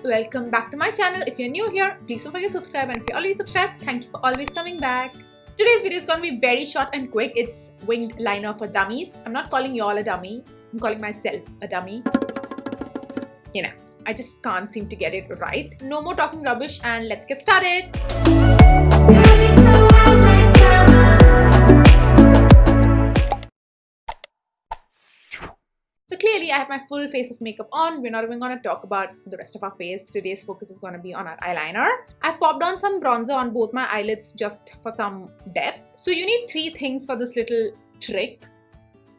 welcome back to my channel. If you're new here, please don't forget to subscribe, and if you're already subscribed, thank you for always coming back. Today's video is going to be very short and quick. It's winged liner for dummies. I'm not calling you all a dummy, I'm calling myself a dummy. You know, I just can't seem to get it right. No more talking rubbish and let's get started. So clearly I have my full face of makeup on. We're not even going to talk about the rest of our face. Today's focus is going to be on our eyeliner. I've popped on some bronzer on both my eyelids just for some depth. So you need three things for this little trick,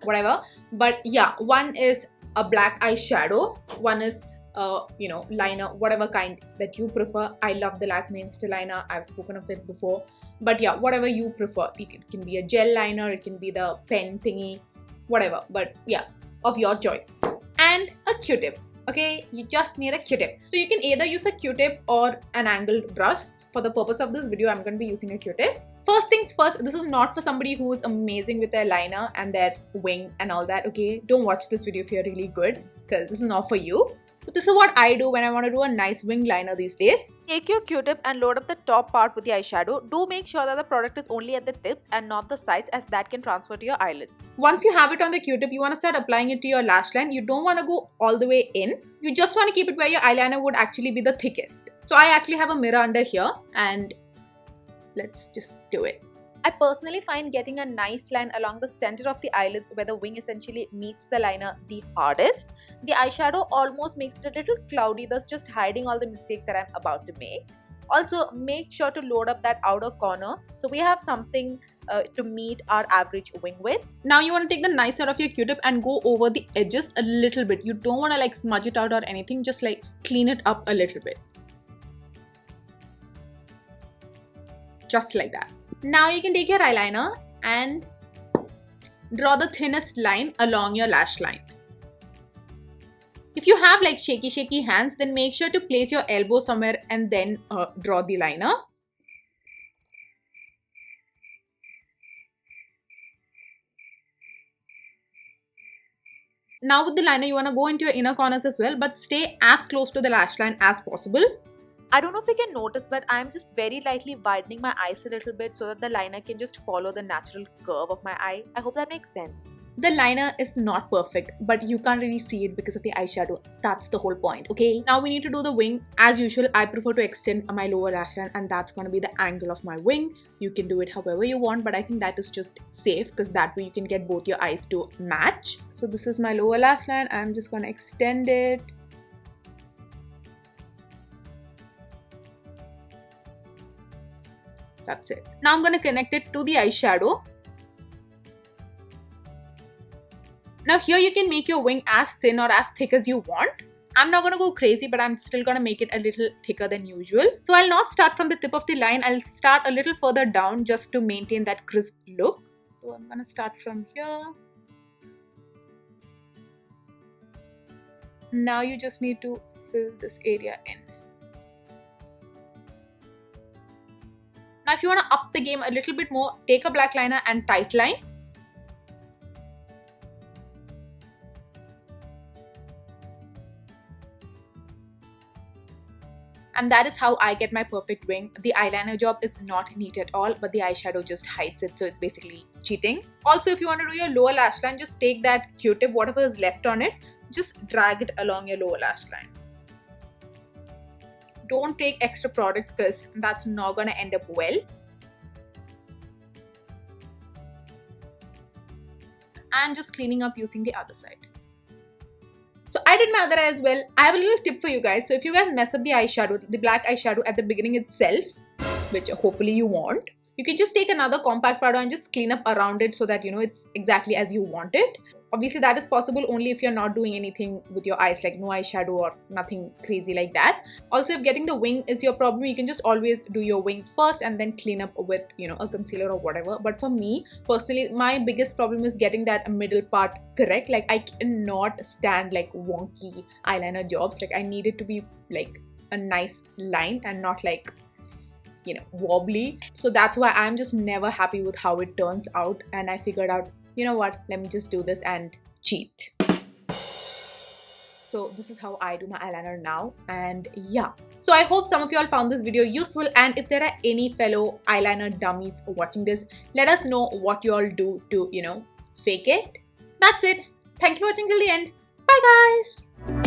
whatever. But yeah, one is a black eyeshadow. One is liner, whatever kind that you prefer. I love the Lakme Insta Liner. I've spoken of it before. But yeah, whatever you prefer. It can be a gel liner, it can be the pen thingy, whatever. But yeah, of your choice. And a Q-tip. Okay, you just need a Q-tip. So you can either use a Q-tip or an angled brush. For the purpose of this video, I'm going to be using a Q-tip. First things first, this is not for somebody who is amazing with their liner and their wing and all that. Okay, don't watch this video if you're really good, because this is not for you. So this is what I do when I want to do a nice wing liner these days. Take your Q-tip and load up the top part with the eyeshadow. Do make sure that the product is only at the tips and not the sides, as that can transfer to your eyelids. Once you have it on the Q-tip, you want to start applying it to your lash line. You don't want to go all the way in. You just want to keep it where your eyeliner would actually be the thickest. So I actually have a mirror under here and let's just do it. I personally find getting a nice line along the center of the eyelids where the wing essentially meets the liner the hardest. The eyeshadow almost makes it a little cloudy, thus just hiding all the mistakes that I'm about to make. Also, make sure to load up that outer corner so we have something to meet our average wing width. Now you want to take the nice side of your Q-tip and go over the edges a little bit. You don't want to like smudge it out or anything, just like clean it up a little bit. Just like that. Now you can take your eyeliner and draw the thinnest line along your lash line. If you have like shaky hands, then make sure to place your elbow somewhere and then draw the liner. Now with the liner, you want to go into your inner corners as well, but stay as close to the lash line as possible. I don't know if you can notice, but I'm just very lightly widening my eyes a little bit so that the liner can just follow the natural curve of my eye. I hope that makes sense. The liner is not perfect, but you can't really see it because of the eyeshadow. That's the whole point, okay? Now we need to do the wing. As usual, I prefer to extend my lower lash line, and that's going to be the angle of my wing. You can do it however you want, but I think that is just safe because that way you can get both your eyes to match. So this is my lower lash line. I'm just going to extend it. That's it. Now I'm going to connect it to the eyeshadow. Now here you can make your wing as thin or as thick as you want. I'm not going to go crazy, but I'm still going to make it a little thicker than usual. So I'll not start from the tip of the line. I'll start a little further down just to maintain that crisp look. So I'm going to start from here. Now you just need to fill this area in. Now if you want to up the game a little bit more, take a black liner and tight line. And that is how I get my perfect wing. The eyeliner job is not neat at all, but the eyeshadow just hides it, so it's basically cheating. Also, if you want to do your lower lash line, just take that Q-tip, whatever is left on it, just drag it along your lower lash line. Don't take extra product because that's not going to end up well. And just cleaning up using the other side. So I did my other eye as well. I have a little tip for you guys. So if you guys mess up the eyeshadow, the black eyeshadow at the beginning itself, which hopefully you want, you can just take another compact powder and just clean up around it so that you know it's exactly as you want it. Obviously that is possible only if you're not doing anything with your eyes, like no eyeshadow or nothing crazy like that. Also, if getting the wing is your problem, you can just always do your wing first and then clean up with a concealer or whatever. But for me personally, my biggest problem is getting that middle part correct. Like I cannot stand like wonky eyeliner jobs. Like I need it to be like a nice line and not like wobbly. So that's why I'm just never happy with how it turns out, and I figured out, you know what, let me just do this and cheat. So this is how I do my eyeliner now, and yeah. So I hope some of you all found this video useful, and if there are any fellow eyeliner dummies watching this, let us know what you all do to, fake it. That's it. Thank you for watching till the end. Bye guys!